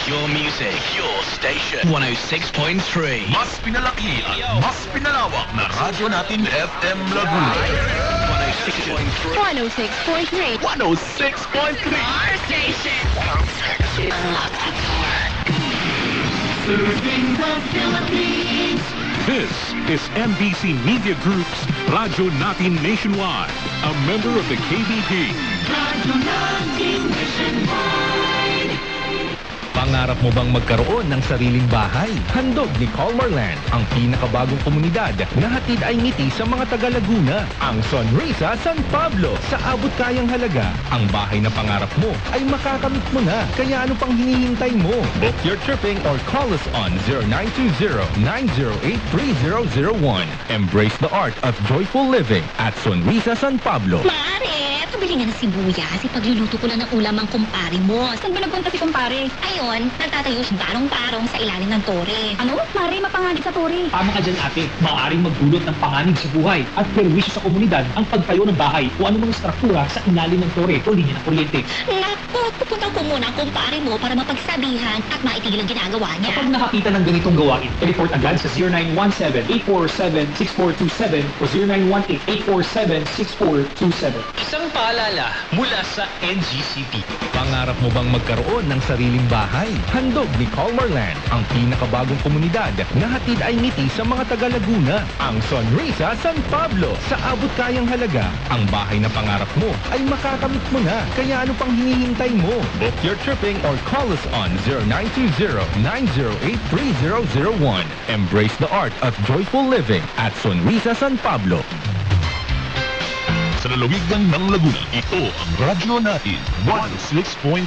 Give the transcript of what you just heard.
Your music, your station. 106.3. Mas pinalaki at mas pinalawak na radyo natin FM Laguna. 106.3. 106.3. 106.3. Our station. Serving the Philippines. This is MBC Media Group's Radyo Natin Nationwide, a member of the KBP. Radyo natin nationwide. Pangarap mo bang magkaroon ng sariling bahay? Handog ni Calmarland, ang pinakabagong komunidad na hatid ay ngiti sa mga taga-Laguna. Ang Sonrisa San Pablo. Sa abot kayang halaga, ang bahay na pangarap mo ay makakamit mo na. Kaya ano pang hinihintay mo? Book your tripping or call us on 0920-908-3001. Embrace the art of joyful living at Sonrisa San Pablo. Mare, pabili nga ng sibuyas. Ipagluluto ko na ng ulam ang kumpare mo. Saan ba nagpunta si kumpare? Ayun, nagtatayo siya barong-barong sa ilalim ng tore. Ano? Mare, mapanganib sa tore. Tama ka dyan, ate. Maaaring magdulot ng panganib sa buhay at perwisyo sa komunidad ang pagtayo ng bahay o anumang struktura sa ilalim ng tore o linya ng kuryente. Naku, pupunta ko muna ang kumpare mo para mapagsabihan at maitigil ang ginagawa niya. Kapag nakakita ng ganitong gawain, report agad sa 0917-847-6427 o 0918-847-6427. Isang paalala mula sa NGCP. Pangarap mo bang magkaroon ng sariling bahay? Handog ni Calmarland, ang pinakabagong komunidad na hatid ay ngiti sa mga taga-Laguna. Ang Sonrisa San Pablo. Sa abot kayang halaga, ang bahay na pangarap mo ay makakamit mo na. Kaya ano pang hinihintay mo? Book your tripping or call us on 0920-908-3001. Embrace the art of joyful living at Sonrisa San Pablo. Sa lalawigan ng Laguna, ito ang radyo natin 106.3.